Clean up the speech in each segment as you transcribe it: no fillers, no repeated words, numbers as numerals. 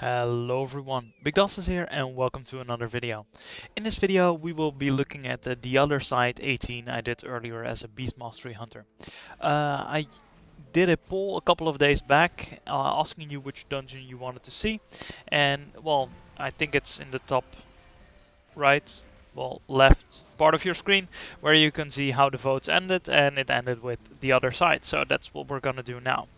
Hello everyone, Big is here and welcome to another video. In this video we will be looking at the other side 18 I did earlier as a Beast Mastery Hunter. I did a poll a couple of days back asking you which dungeon you wanted to see, and well, I think it's in the top right, well, left part of your screen where you can see how the votes ended, and it ended with the other side, so that's what we're gonna do now.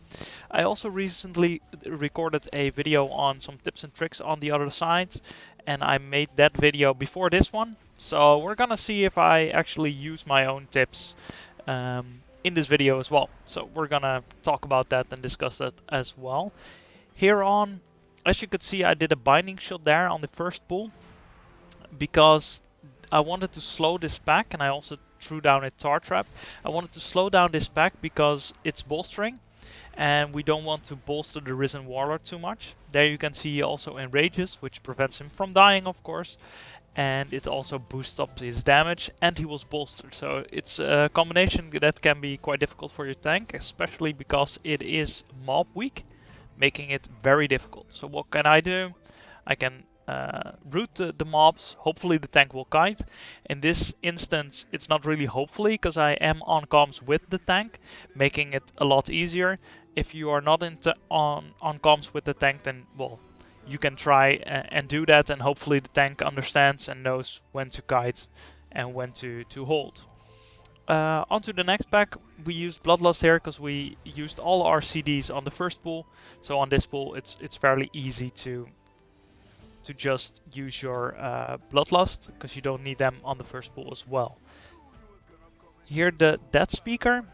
I also recently recorded a video on some tips and tricks on the other side, and I made that video before this one, so we're gonna see if I actually use my own tips in this video as well. So we're gonna talk about that and discuss that as well. Here on, as you could see, I did a binding shot there on the first pull because I wanted to slow this pack, and I also threw down a tar trap. I wanted to slow down this pack because it's bolstering, and we don't want to bolster the Risen Warlord too much. There you can see he also enrages, which prevents him from dying, of course, and it also boosts up his damage, and he was bolstered. So it's a combination that can be quite difficult for your tank, especially because it is mob weak, making it very difficult. So what can I do? I can root the mobs. Hopefully the tank will kite. In this instance, it's not really hopefully, because I am on comms with the tank, making it a lot easier. If you are not on comms with the tank, then well, you can try and do that, and hopefully the tank understands and knows when to kite and when to hold. Onto the next pack, we used Bloodlust here because we used all our CDs on the first pull. So on this pull, it's fairly easy to just use your Bloodlust, because you don't need them on the first pull as well. Here the Death Speaker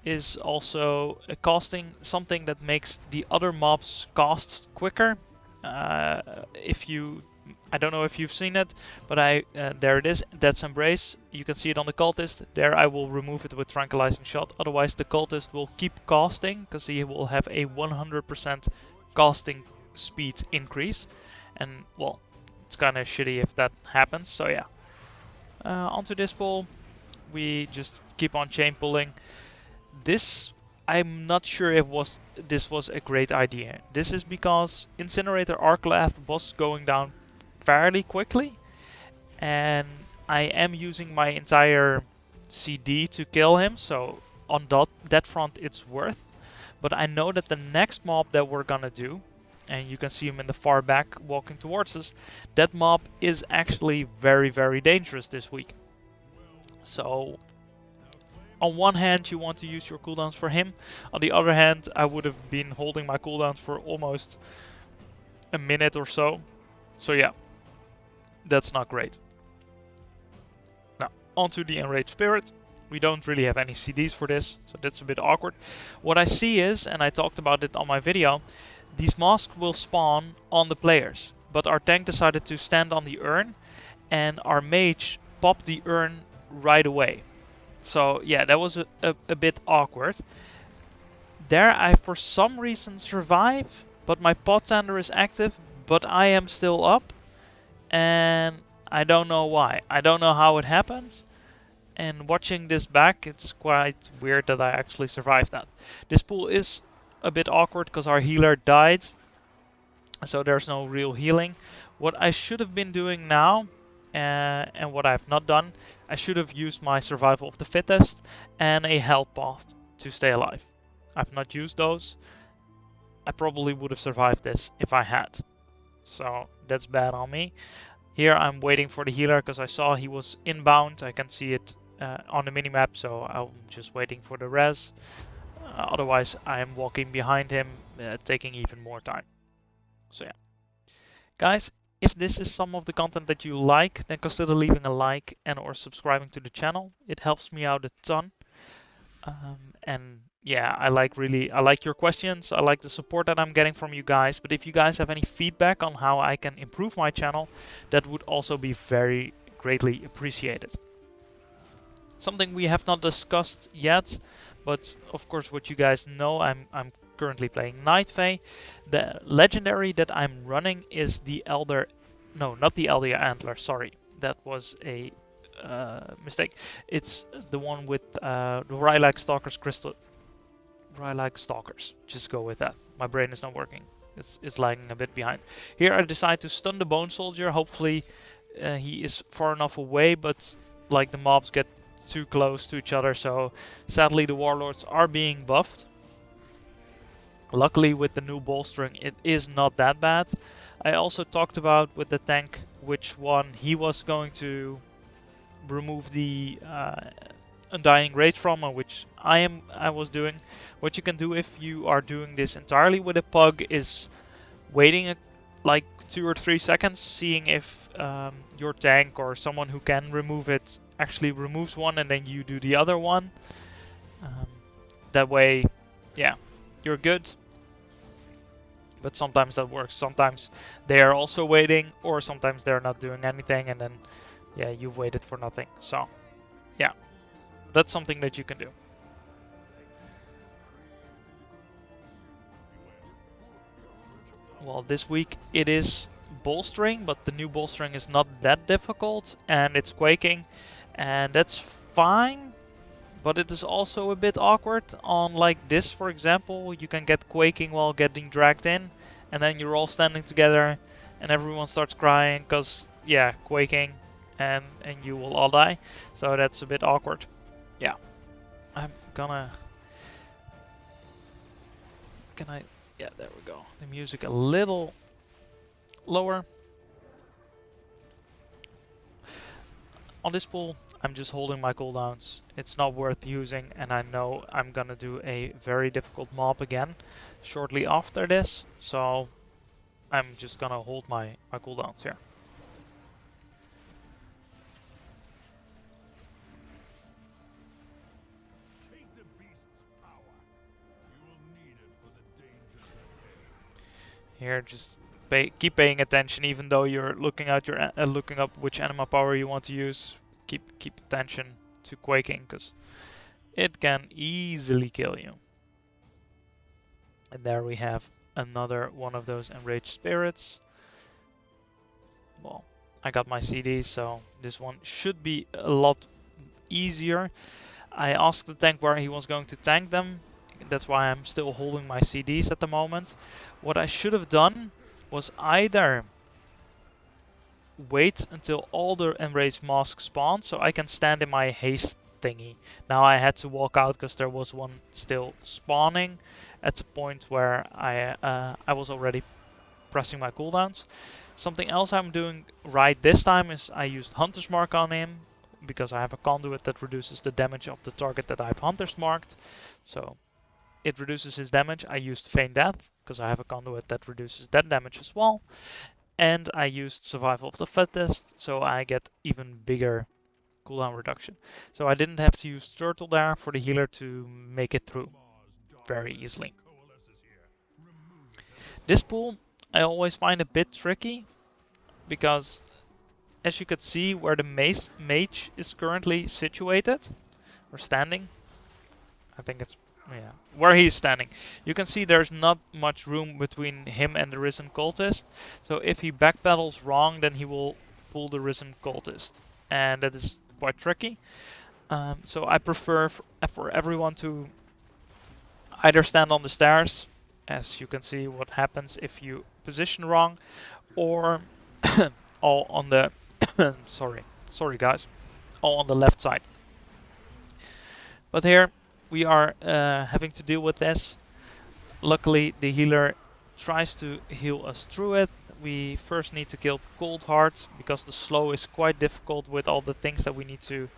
is also casting something that makes the other mobs cast quicker. I don't know if you've seen it, but there it is, Death's Embrace. You can see it on the Cultist. There I will remove it with Tranquilizing Shot, otherwise the Cultist will keep casting, because he will have a 100% casting speed increase. And well, it's kind of shitty if that happens, so yeah. Onto this pull, we just keep on chain pulling. This, I'm not sure if this was a great idea. This is because Incinerator Arclath was going down fairly quickly, and I am using my entire CD to kill him, so on that front it's worth. But I know that the next mob that we're gonna do, and you can see him in the far back walking towards us, that mob is actually very, very dangerous this week. So on one hand you want to use your cooldowns for him, on the other hand I would have been holding my cooldowns for almost a minute or so. So yeah, that's not great. Now onto the Enraged Spirit. We don't really have any CDs for this, so that's a bit awkward. What I see is, and I talked about it on my video, these masks will spawn on the players, but our tank decided to stand on the urn, and our mage popped the urn right away. So yeah, that was a bit awkward. There I for some reason survive, but my pot tender is active, but I am still up, and I don't know why. I don't know how it happened, and watching this back, it's quite weird that I actually survived that. This pool is a bit awkward because our healer died, so there's no real healing. What I should have been doing now, and what I've not done, I should have used my survival of the fittest and a health path to stay alive. I've not used those. I probably would have survived this if I had, so that's bad on me. Here I'm waiting for the healer because I saw he was inbound. I can see it on the minimap, so I'm just waiting for the res. Otherwise I am walking behind him, taking even more time. So yeah. Guys, if this is some of the content that you like, then consider leaving a like and or subscribing to the channel. It helps me out a ton. And yeah, I like your questions. I like the support that I'm getting from you guys. But if you guys have any feedback on how I can improve my channel, that would also be very greatly appreciated. Something we have not discussed yet, but of course what you guys know, I'm currently playing Night Fae. The legendary that I'm running is the Elder... No, not the Elder Antler, sorry. That was a mistake. It's the one with the Rhylac Stalkers Crystal. Rhylac Stalkers. Just go with that. My brain is not working. It's lagging a bit behind. Here I decide to stun the Bone Soldier. Hopefully he is far enough away, but like the mobs get too close to each other, so sadly the Warlords are being buffed. Luckily with the new bolstering it is not that bad. I also talked about with the tank which one he was going to remove the Undying Rage from, which I was doing. What you can do if you are doing this entirely with a pug is waiting like 2 or 3 seconds, seeing if your tank or someone who can remove it actually removes one, and then you do the other one. That way, yeah, you're good. But sometimes that works. Sometimes they are also waiting, or sometimes they're not doing anything, and then yeah, you've waited for nothing. So yeah, that's something that you can do. Well, this week it is bolstering, but the new bolstering is not that difficult, and it's quaking, and that's fine. But it is also a bit awkward. On like this, for example, you can get quaking while getting dragged in, and then you're all standing together, and everyone starts crying because yeah, quaking, and you will all die. So that's a bit awkward. Yeah, I'm gonna. Can I? Yeah, there we go. The music a little lower. On this pool, I'm just holding my cooldowns. It's not worth using, and I know I'm gonna do a very difficult mob again shortly after this, so I'm just gonna hold my cooldowns here. Here, just keep paying attention, even though you're looking at your looking up which anima power you want to use. Keep attention to quaking, because it can easily kill you. And there we have another one of those enraged spirits. Well, I got my CDs, so this one should be a lot easier. I asked the tank where he was going to tank them. That's why I'm still holding my CDs at the moment. What I should have done was either wait until all the enraged masks spawn so I can stand in my haste thingy. Now I had to walk out because there was one still spawning at the point where I was already pressing my cooldowns. Something else I'm doing right this time is I used Hunter's Mark on him because I have a conduit that reduces the damage of the target that I've Hunter's Marked. So it reduces his damage. I used Feign Death because I have a conduit that reduces that damage as well. And I used Survival of the Fittest, so I get even bigger cooldown reduction. So I didn't have to use Turtle there for the healer to make it through very easily. This pool I always find a bit tricky because as you can see where the mage is currently situated or standing, I think it's yeah, where he's standing. You can see there's not much room between him and the Risen Cultist. So if he backpedals wrong, then he will pull the Risen Cultist. And that is quite tricky. So I prefer for everyone to either stand on the stairs, as you can see what happens if you position wrong, or all on the sorry guys, all on the left side. But here we are having to deal with this. Luckily the healer tries to heal us through it. We first need to kill the Cold Heart because the slow is quite difficult with all the things that we need to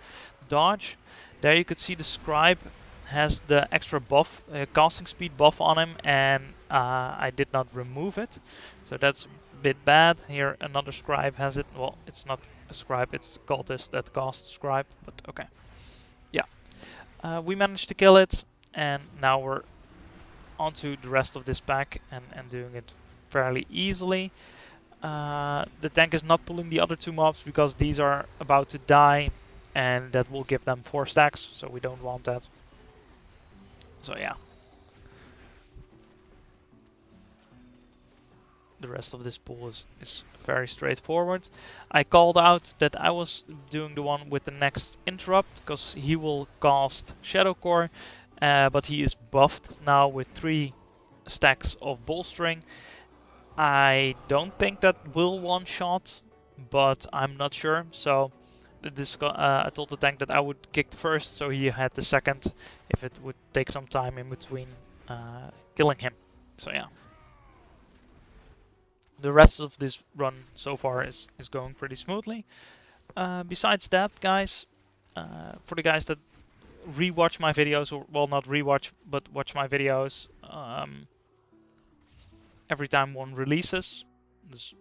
dodge. There you could see the scribe has the extra buff, casting speed buff on him, and I did not remove it, so that's a bit bad. Here another scribe has it. Well, it's not a scribe, it's a cultist that casts scribe, but okay. Yeah, we managed to kill it, and now we're onto the rest of this pack and doing it fairly easily. The tank is not pulling the other two mobs because these are about to die, and that will give them 4 stacks, so we don't want that. So yeah. The rest of this pool is very straightforward. I called out that I was doing the one with the next interrupt because he will cast Shadow Core, but he is buffed now with 3 stacks of bolstering, I don't think that will one-shot, but I'm not sure. So I told the tank that I would kick the first, so he had the second if it would take some time in between killing him. So yeah. The rest of this run so far is going pretty smoothly. Besides that, guys, for the guys that rewatch my videos, or well, not rewatch, but watch my videos every time one releases, just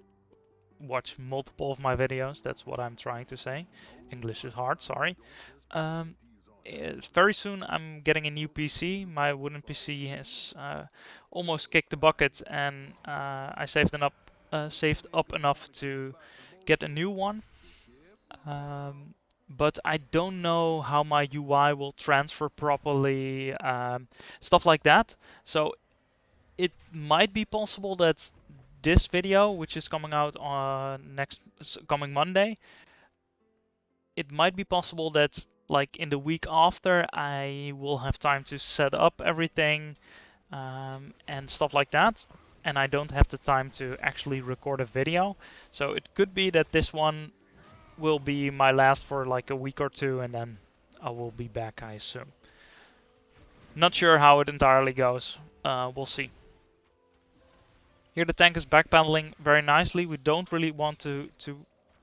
watch multiple of my videos. That's what I'm trying to say. English is hard, sorry. Um, very soon I'm getting a new PC. My wooden PC has almost kicked the bucket, and I saved up enough to get a new one. But I don't know how my UI will transfer properly, stuff like that. So it might be possible that this video, which is coming out on coming Monday, it might be possible that like in the week after I will have time to set up everything and stuff like that, and I don't have the time to actually record a video. So it could be that this one will be my last for like a week or two, and then I will be back, I assume. Not sure how it entirely goes. We'll see. Here the tank is backpedaling very nicely. We don't really want to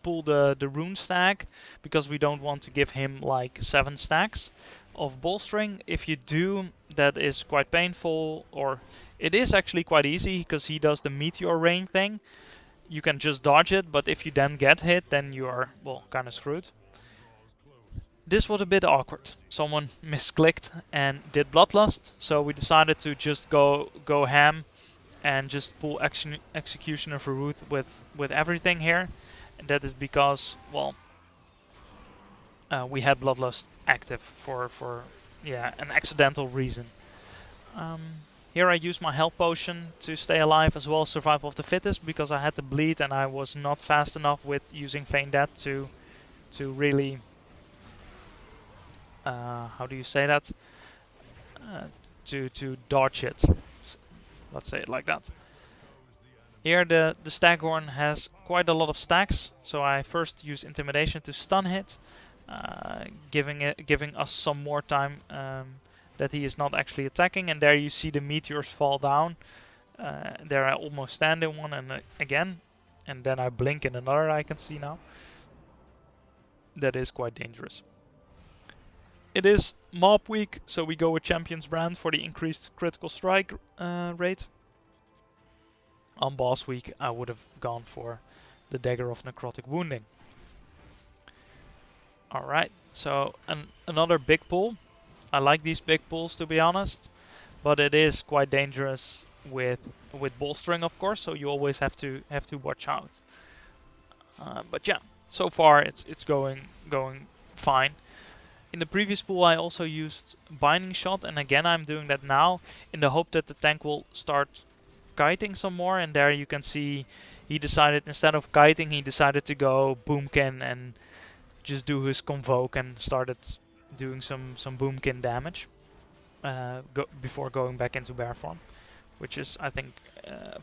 pull the rune stack because we don't want to give him like 7 stacks of bolstering. If you do, that is quite painful, or it is actually quite easy because he does the meteor rain thing. You can just dodge it, but if you then get hit, then you are, well, kind of screwed. This was a bit awkward. Someone misclicked and did Bloodlust, so we decided to just go ham and just pull Executioner for Root with everything here. And that is because, well, we had Bloodlust active for yeah, an accidental reason. Here I used my health potion to stay alive, as well as survival of the fittest, because I had to bleed and I was not fast enough with using Feign Death to really how do you say that? To dodge it. Let's say it like that. Here the Staghorn has quite a lot of stacks, so I first use Intimidation to stun hit, giving us some more time that he is not actually attacking. And there you see the meteors fall down. There I almost stand in one, and again, and then I blink in another. I can see now. That is quite dangerous. It is mob week, so we go with Champion's Brand for the increased critical strike rate. On boss week, I would have gone for the Dagger of Necrotic Wounding. Alright, so another big pull. I like these big pulls, to be honest, but it is quite dangerous with bolstering, of course, so you always have to watch out. But yeah, so far it's going fine. In the previous pool I also used Binding Shot, and again I'm doing that now in the hope that the tank will start kiting some more. And there you can see he decided, instead of kiting, he decided to go Boomkin and just do his Convoke and started doing some Boomkin damage before going back into bear form, which is, I think,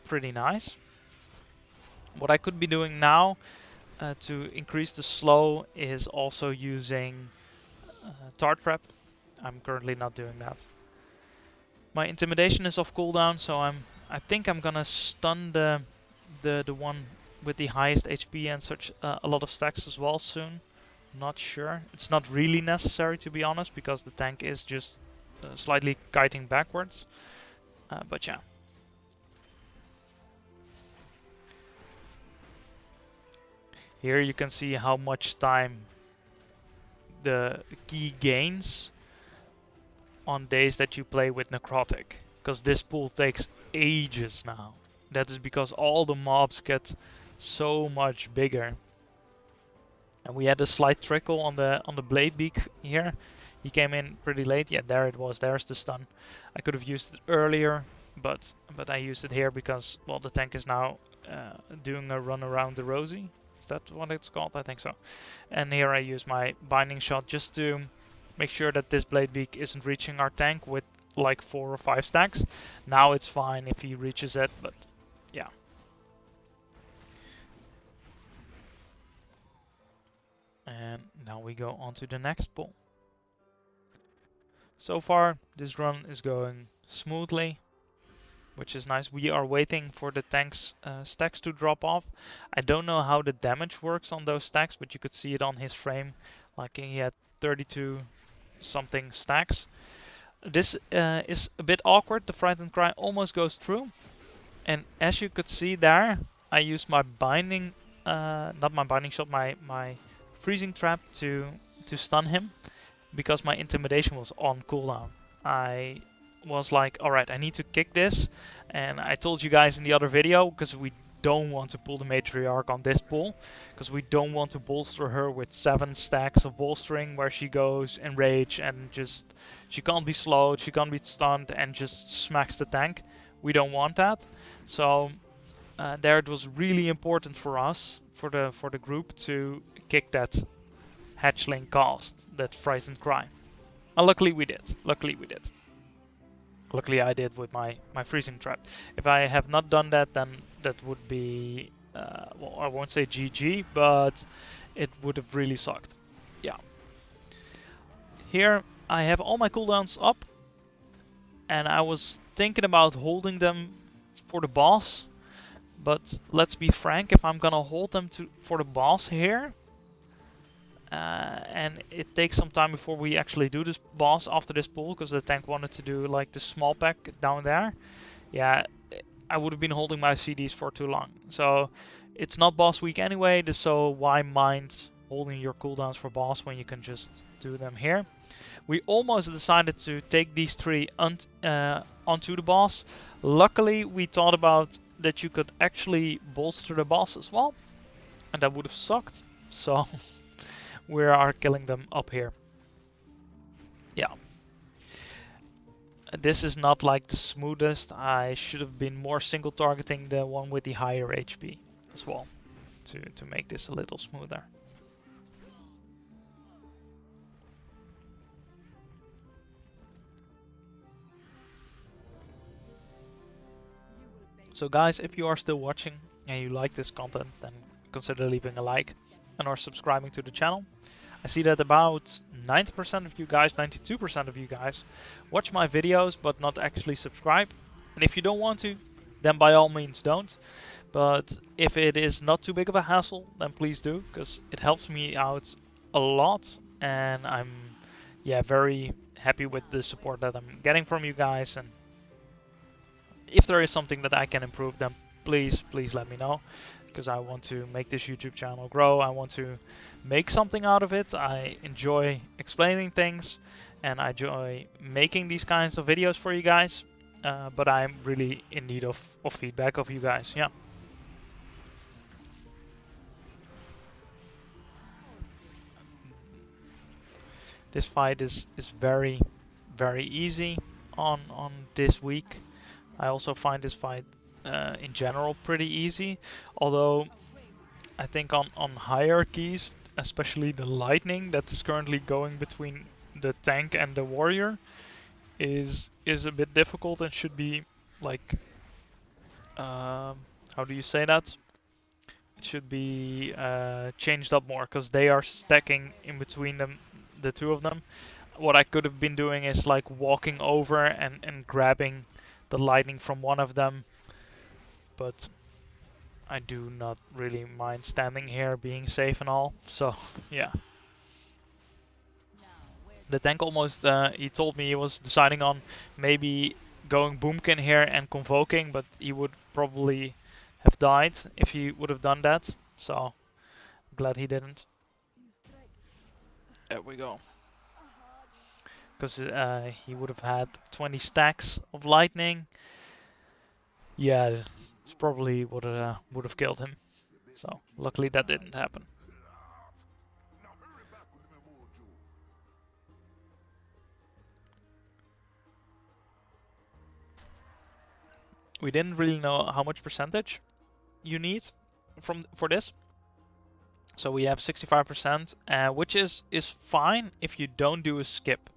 pretty nice. What I could be doing now to increase the slow is also using Tart Trap. I'm currently not doing that. My Intimidation is off cooldown, so I think I'm gonna stun the one with the highest HP and such a lot of stacks as well soon. Not sure. It's not really necessary, to be honest, because the tank is just slightly kiting backwards. But yeah. Here you can see how much time the key gains on days that you play with Necrotic, because this pool takes ages now. That is because all the mobs get so much bigger. And we had a slight trickle on the Blade Beak here. He came in pretty late. Yeah, there it was. There's the stun. I could have used it earlier, but I used it here because, well, the tank is now doing a run around the Rosie. Is that what it's called? I think so. And here I use my Binding Shot just to make sure that this Blade Beak isn't reaching our tank with like 4 or 5 stacks. Now it's fine if he reaches it, but yeah. we go on to the next pull. So far, this run is going smoothly, which is nice. We are waiting for the tank's stacks to drop off. I don't know how the damage works on those stacks, but you could see it on his frame. Like he had 32 something stacks. This is a bit awkward. The frightened cry almost goes through. And as you could see there, I used my binding, not my binding shot, my freezing trap to stun him, because my intimidation was on cooldown. I was like, alright, I need to kick this, and I told you guys in the other video, because we don't want to pull the matriarch on this pull, because we don't want to bolster her with 7 stacks of bolstering where she goes enrage and just, she can't be slowed, she can't be stunned and just smacks the tank. We don't want that. So there it was really important for us, for the group, to kick that hatchling cast, that frightened cry. And luckily we did. Luckily we did. Luckily I did with my freezing trap. If I have not done that, then that would be, well, I won't say GG, but it would have really sucked. Yeah. Here I have all my cooldowns up, and I was thinking about holding them for the boss, but let's be frank, if I'm gonna hold them for the boss here, and it takes some time before we actually do this boss after this pull, because the tank wanted to do like the small pack down there. Yeah, I would have been holding my CDs for too long. So it's not boss week anyway, so why mind holding your cooldowns for boss when you can just do them here? We almost decided to take these 3 onto the boss. Luckily we thought about that you could actually bolster the boss as well, and that would have sucked. So we are killing them up here. Yeah. This is not like the smoothest. I should have been more single targeting the one with the higher HP as well, to make this a little smoother. So guys, if you are still watching and you like this content, then consider leaving a like and or subscribing to the channel. I see that about 90% of you guys, 92% of you guys watch my videos but not actually subscribe. And if you don't want to, then by all means don't. But if it is not too big of a hassle, then please do, because it helps me out a lot, and I'm very happy with the support that I'm getting from you guys. And if there is something that I can improve, then please let me know, because I want to make this YouTube channel grow. I want to make something out of it. I enjoy explaining things, and I enjoy making these kinds of videos for you guys. But I'm really in need of feedback of you guys. Yeah. This fight is very easy on this week. I also find this fight in general pretty easy, although I think on hierarchies, especially the lightning that is currently going between the tank and the warrior, is a bit difficult and should be like, how do you say that? It should be changed up more, because they are stacking in between them, the 2 of them. What I could have been doing is like walking over and grabbing the lightning from one of them, but I do not really mind standing here being safe and all. So yeah. The tank almost, he told me he was deciding on maybe going boomkin here and convoking, but he would probably have died if he would have done that. So I'm glad he didn't. There we go. Because he would have had 20 stacks of lightning. Yeah, it's probably would have killed him. So luckily that didn't happen. We didn't really know how much percentage you need for this. So we have 65%, which is fine if you don't do a skip.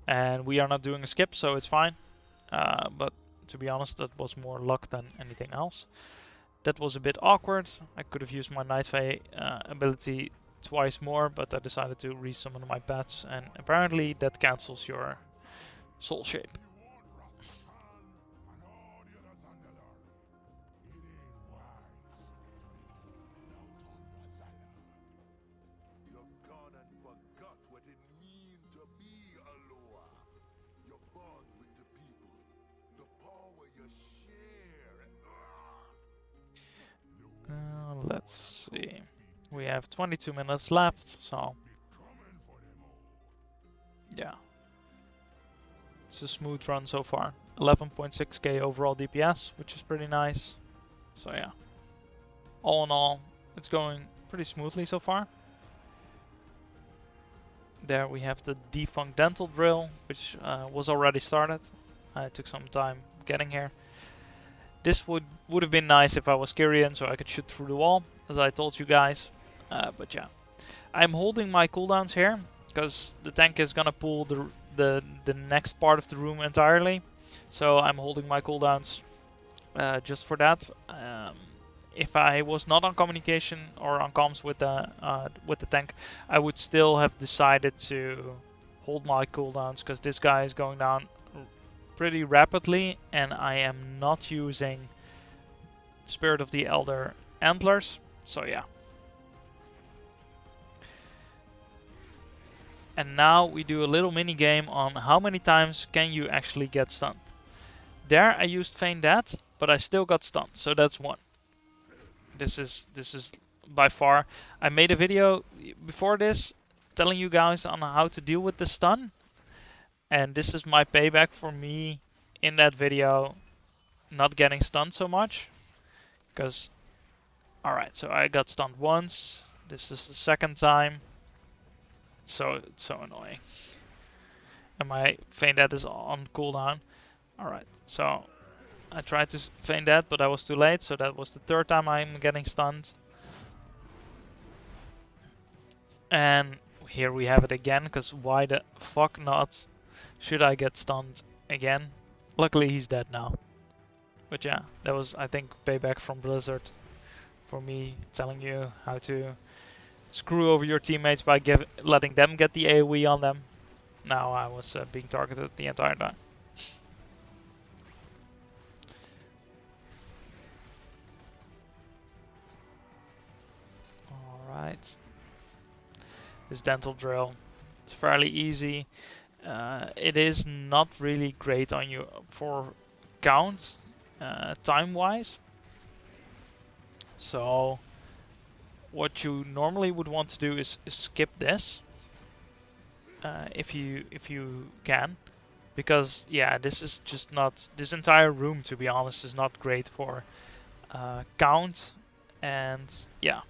And we are not doing a skip, so it's fine. But to be honest, that was more luck than anything else. That was a bit awkward. I could have used my Night Fae ability twice more, but I decided to resummon my pets, and apparently that cancels your soul shape. Let's see. We have 22 minutes left, so yeah. It's a smooth run so far. 11.6k overall DPS, which is pretty nice. So yeah. All in all, it's going pretty smoothly so far. There we have the Defunct dental drill, which was already started. I took some time getting here. This would have been nice if I was Kyrian, so I could shoot through the wall, as I told you guys. But yeah, I'm holding my cooldowns here because the tank is gonna pull the next part of the room entirely. So I'm holding my cooldowns just for that. If I was not on communication or on comms with the tank, I would still have decided to hold my cooldowns because this guy is going down pretty rapidly, and I am not using Spirit of the Elder Antlers, so yeah. And now we do a little mini game on how many times can you actually get stunned. There I used Feign Death, but I still got stunned, so that's one. This is by far. I made a video before this telling you guys on how to deal with the stun, and this is my payback for me in that video not getting stunned so much. Because, alright, so I got stunned once. This is the second time. So it's so annoying. And my Feign Death is on cooldown. Alright, so I tried to Feign Death, but I was too late. So that was the third time I'm getting stunned. And here we have it again, because why the fuck not should I get stunned again? Luckily he's dead now. But yeah, that was, I think, payback from Blizzard for me telling you how to screw over your teammates by letting them get the AoE on them. Now I was being targeted the entire time. Alright. This dental drill. It's fairly easy. It is not really great on you for count time-wise. So what you normally would want to do is skip this if you can, because yeah, this is just not, this entire room, to be honest, is not great for count. And yeah,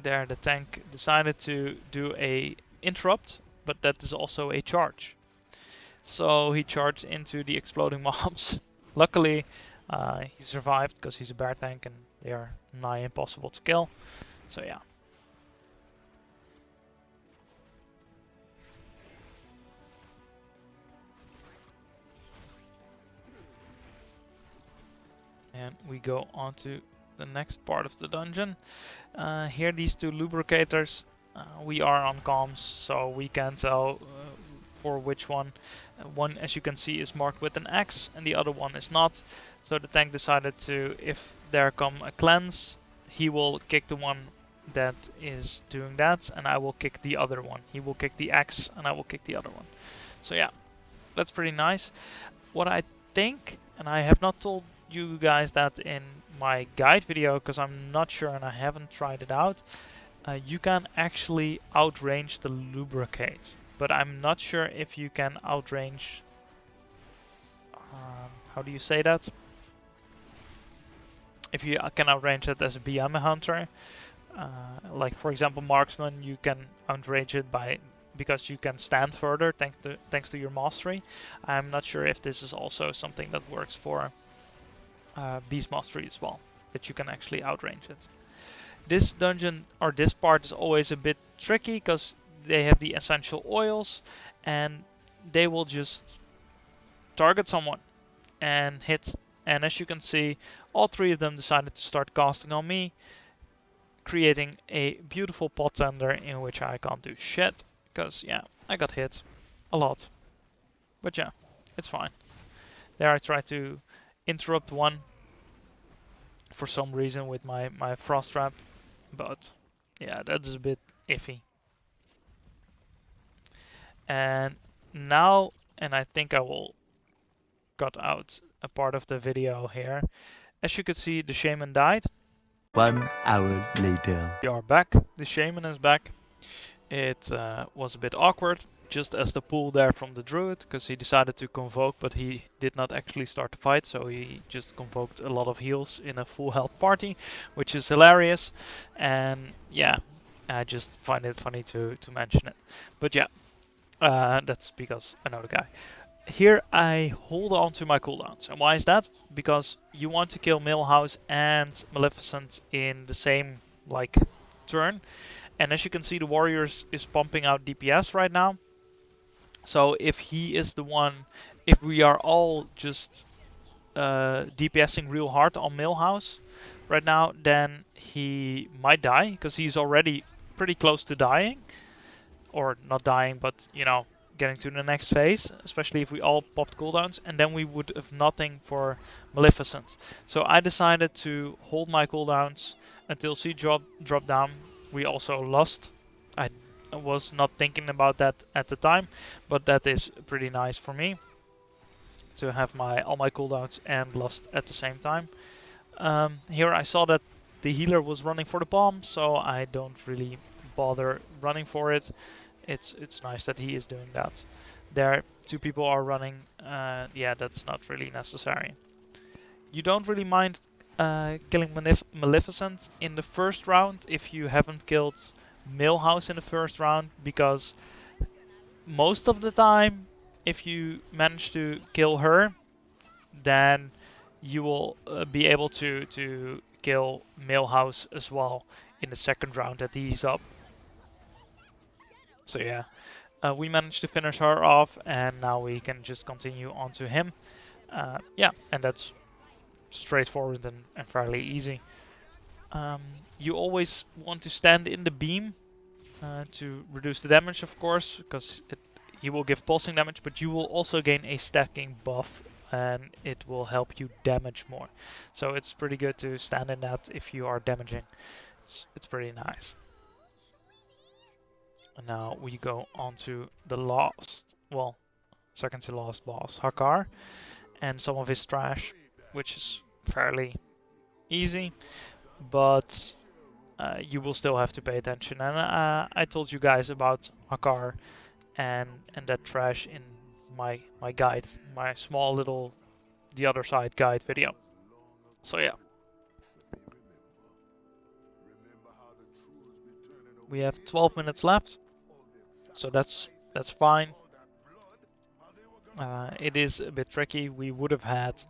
there the tank decided to do a interrupt, but that is also a charge. So he charged into the exploding mobs. Luckily, he survived because he's a bear tank and they are nigh impossible to kill. So yeah. And we go on to the next part of the dungeon. Here, these two lubricators. We are on comms, so we can tell for which one. One, as you can see, is marked with an X, and the other one is not. So the tank decided to, if there come a cleanse, he will kick the one that is doing that, and I will kick the other one. He will kick the X, and I will kick the other one. So yeah, that's pretty nice. What I think, and I have not told you guys that in my guide video, because I'm not sure and I haven't tried it out, you can actually outrange the lubricate. But I'm not sure if you can outrange, how do you say that? If you can outrange it as a BM hunter. Like for example marksman, you can outrange it because you can stand further thanks to your mastery. I'm not sure if this is also something that works for beast mastery as well, that you can actually outrange it. This dungeon, or this part, is always a bit tricky because they have the essential oils and they will just target someone and hit, and as you can see, all 3 of them decided to start casting on me, creating a beautiful pot tender in which I can't do shit, because yeah, I got hit a lot. But yeah, it's fine. There I tried to interrupt one for some reason with my frost trap, but yeah, that's a bit iffy. And now, and I think I will cut out a part of the video here. As you can see, the shaman died. 1 hour later. We are back. The shaman is back. It was a bit awkward, just as the pull there from the druid, because he decided to convoke, but he did not actually start the fight, so he just convoked a lot of heals in a full health party, which is hilarious. And yeah, I just find it funny to mention it. But yeah, that's because I know the guy. Here I hold on to my cooldowns. And why is that? Because you want to kill Milhouse and Maleficent in the same like turn. And as you can see, the warriors is pumping out DPS right now. So if he is the one, if we are all just DPSing real hard on Milhouse right now, then he might die because he's already pretty close to dying. Or not dying, but you know, getting to the next phase, especially if we all popped cooldowns, and then we would have nothing for Maleficent. So I decided to hold my cooldowns until she dropped down. We also lost. I was not thinking about that at the time, but that is pretty nice for me to have all my cooldowns and lost at the same time. Here I saw that the healer was running for the bomb, so I don't really bother running for it. It's nice that he is doing that. There, 2 people are running. Yeah, that's not really necessary. You don't really mind killing Maleficent in the first round if you haven't killed Milhouse in the first round, because most of the time, if you manage to kill her, then you will be able to kill Milhouse as well in the second round that he's up. So yeah, we managed to finish her off, and now we can just continue on to him. Yeah, and that's straightforward and fairly easy. You always want to stand in the beam to reduce the damage, of course, because he will give pulsing damage, but you will also gain a stacking buff, and it will help you damage more. So it's pretty good to stand in that if you are damaging. It's pretty nice. And now we go on to the last, well, second to last boss, Hakkar, and some of his trash, which is fairly easy, but you will still have to pay attention. And I told you guys about Hakkar and that trash in my guide, my small little the other side guide video. So yeah. We have 12 minutes left, so that's fine. It is a bit tricky. We would have had,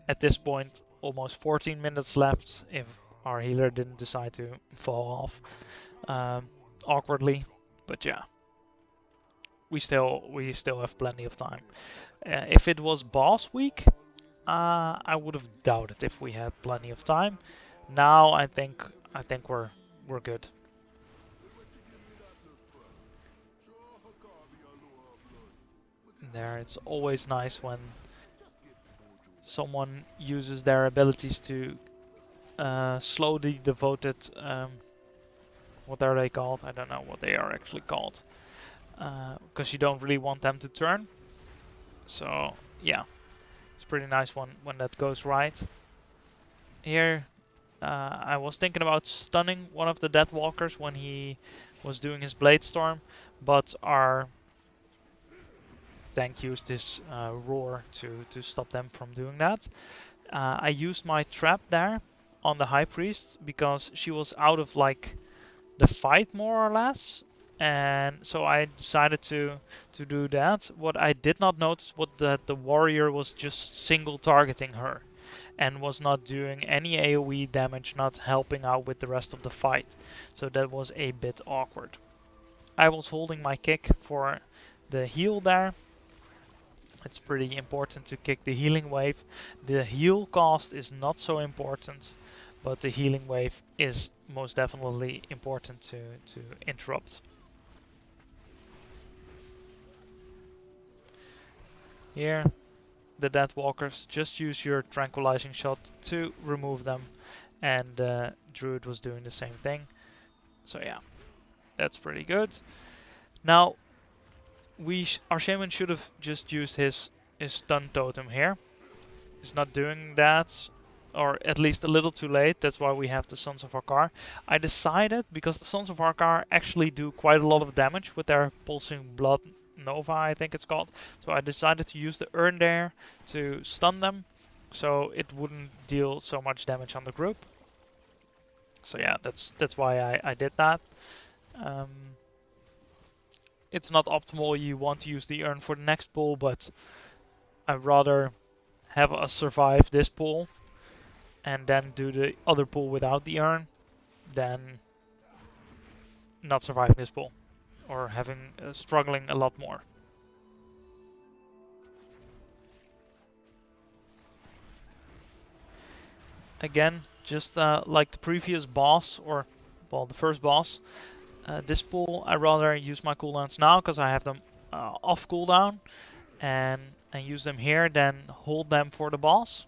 at this point, almost 14 minutes left if our healer didn't decide to fall off awkwardly. But yeah, we still have plenty of time. If it was boss week, I would have doubted if we had plenty of time. Now I think we're good. There, it's always nice when someone uses their abilities to slow the devoted, what are they called? I don't know what they are actually called, because you don't really want them to turn. So yeah, it's pretty nice when that goes right. Here, I was thinking about stunning one of the Deathwalkers when he was doing his Blade Storm, but our tank used his roar to stop them from doing that. I used my trap there on the High Priest because she was out of like the fight more or less, and so I decided to do that. What I did not notice was that the warrior was just single targeting her and was not doing any AoE damage, not helping out with the rest of the fight. So that was a bit awkward. I was holding my kick for the heal there, It's pretty important to kick the healing wave. The heal cost is not so important, but the healing wave is most definitely important to interrupt. Here, the Death Walkers, just use your tranquilizing shot to remove them, and Druid was doing the same thing. So yeah, that's pretty good. Now, our shaman should have just used his stun totem here. He's not doing that, or at least a little too late. That's why we have the Sons of Hakkar. I decided, because the Sons of Hakkar actually do quite a lot of damage with their pulsing blood Nova, I think it's called. So I decided to use the urn there to stun them, so it wouldn't deal so much damage on the group. So yeah, that's why I did that. It's not optimal. You want to use the urn for the next pull, but I'd rather have us survive this pull and then do the other pull without the urn than not surviving this pull or having struggling a lot more. Again, just like the previous boss, or well, the first boss, this pull I rather use my cooldowns now because I have them off cooldown, and use them here than hold them for the boss,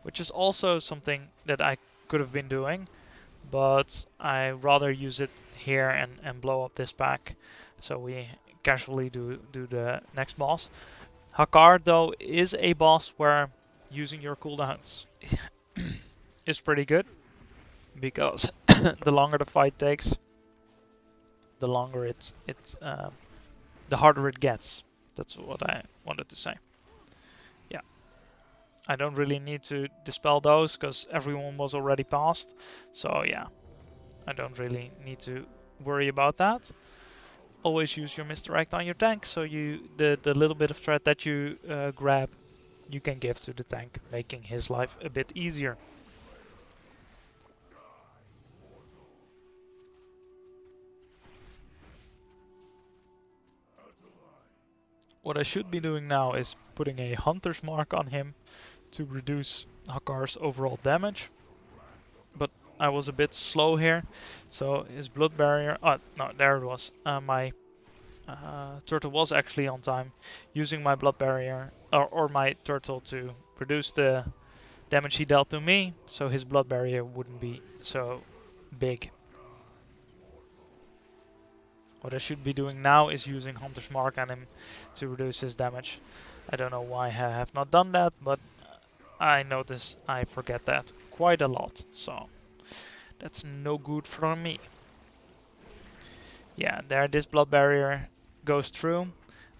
which is also something that I could have been doing, but I rather use it here and blow up this pack, so we casually do the next boss. Hakkar though is a boss where using your cooldowns is pretty good, because the longer the fight takes, the longer the harder it gets. That's what I wanted to say. Yeah, I don't really need to dispel those because everyone was already passed. So yeah, I don't really need to worry about that. Always use your misdirect on your tank, so the little bit of threat that you grab, you can give to the tank, making his life a bit easier. What I should be doing now is putting a Hunter's Mark on him to reduce Hakkar's overall damage. But I was a bit slow here, so his blood barrier... Oh, no, there it was. My turtle was actually on time, using my blood barrier, or my turtle, to reduce the damage he dealt to me, so his blood barrier wouldn't be so big. What I should be doing now is using Hunter's Mark on him to reduce his damage. I don't know why I have not done that, but I notice I forget that quite a lot, so that's no good for me. Yeah, there, this blood barrier goes through.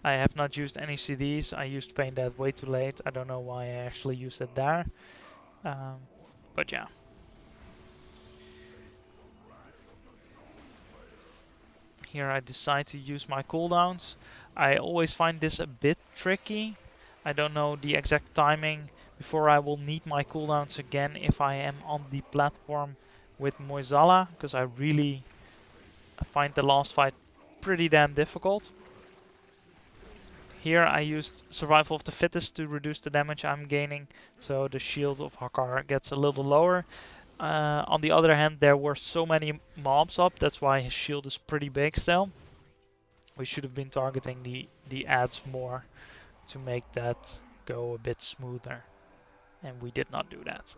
I have not used any CDs. I used Pain Dead way too late. I don't know why I actually used it there. But yeah. Here I decide to use my cooldowns. I always find this a bit tricky. I don't know the exact timing before I will need my cooldowns again if I am on the platform with Moisala, because I really find the last fight pretty damn difficult. Here I used Survival of the Fittest to reduce the damage I'm gaining, so the shield of Hakkar gets a little lower. On the other hand, there were so many mobs up, that's why his shield is pretty big still. We should have been targeting the ads more to make that go a bit smoother, and we did not do that.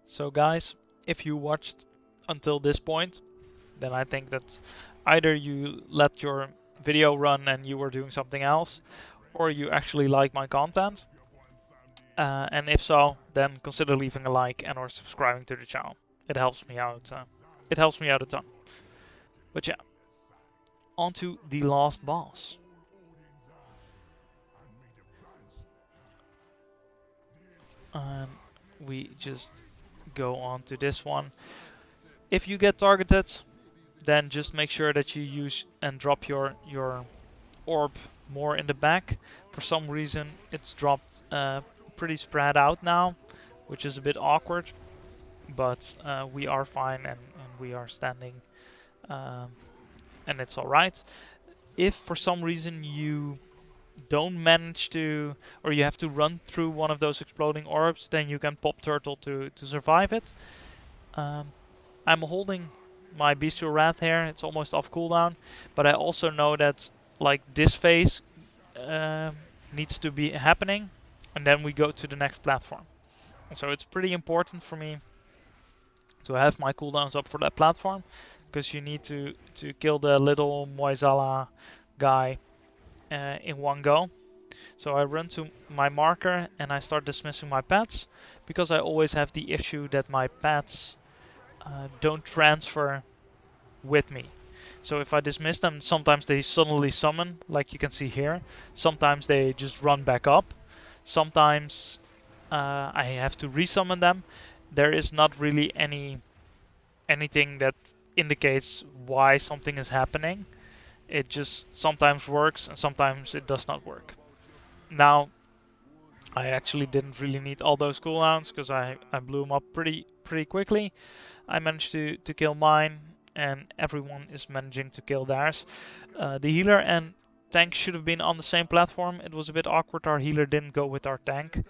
So guys, if you watched until this point, then I think that either you let your video run and you were doing something else, or you actually like my content. And if so, then consider leaving a like and or subscribing to the channel. It helps me out. It helps me out a ton. But yeah, on to the last boss. We just go on to this one. If you get targeted, then just make sure that you use and drop your orb more in the back. For some reason it's dropped pretty spread out now, which is a bit awkward, but we are fine and we are standing, and it's alright. If for some reason you don't manage to, or you have to run through one of those exploding orbs, then you can pop turtle to survive it. I'm holding my bestial wrath here, it's almost off cooldown, but I also know that like this phase needs to be happening, and then we go to the next platform. So it's pretty important for me to have my cooldowns up for that platform, because you need to kill the little Moisala guy in one go. So I run to my marker and I start dismissing my pets, because I always have the issue that my pets don't transfer with me. So if I dismiss them, sometimes they suddenly summon, like you can see here. Sometimes they just run back up. Sometimes I have to resummon them. There is not really anything that indicates why something is happening. It just sometimes works and sometimes it does not work. Now, I actually didn't really need all those cooldowns because I blew them up pretty quickly. I managed to kill mine, and everyone is managing to kill theirs. The healer and tank should have been on the same platform. It was a bit awkward. Our healer didn't go with our tank,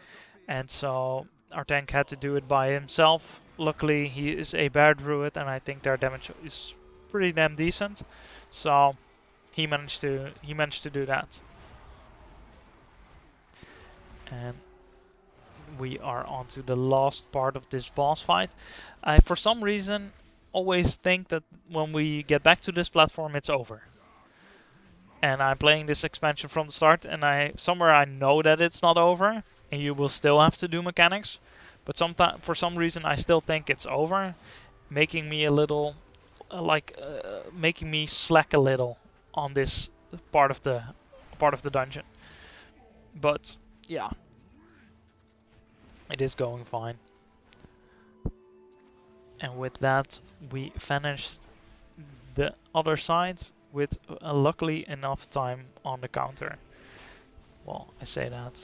and so our tank had to do it by himself. Luckily, he is a bear druid, and I think their damage is pretty damn decent. So he managed to do that. And we are on to the last part of this boss fight. I, for some reason, always think that when we get back to this platform, it's over. And I'm playing this expansion from the start, and somewhere I know that it's not over, and you will still have to do mechanics. But for some reason, I still think it's over, making me a little, making me slack a little on this part of the dungeon. But yeah, it is going fine. And with that, we finished the other side with luckily enough time on the counter. Well, I say that.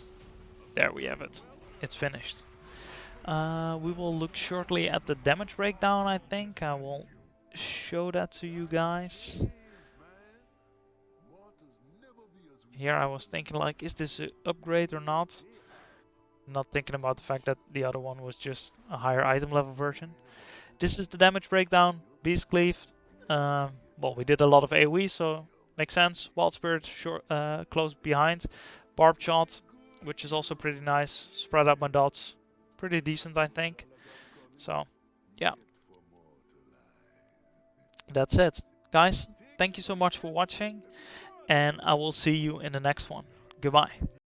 There we have it. It's finished. We will look shortly at the damage breakdown, I think. I will show that to you guys. Here I was thinking like, is this an upgrade or not? Not thinking about the fact that the other one was just a higher item level version. This is the damage breakdown. Beast Cleave. Well, we did a lot of AoE, so makes sense. Wild Spirit close behind. Barb Shot, which is also pretty nice. Spread out my dots. Pretty decent, I think. So, yeah. That's it. Guys, thank you so much for watching, and I will see you in the next one. Goodbye.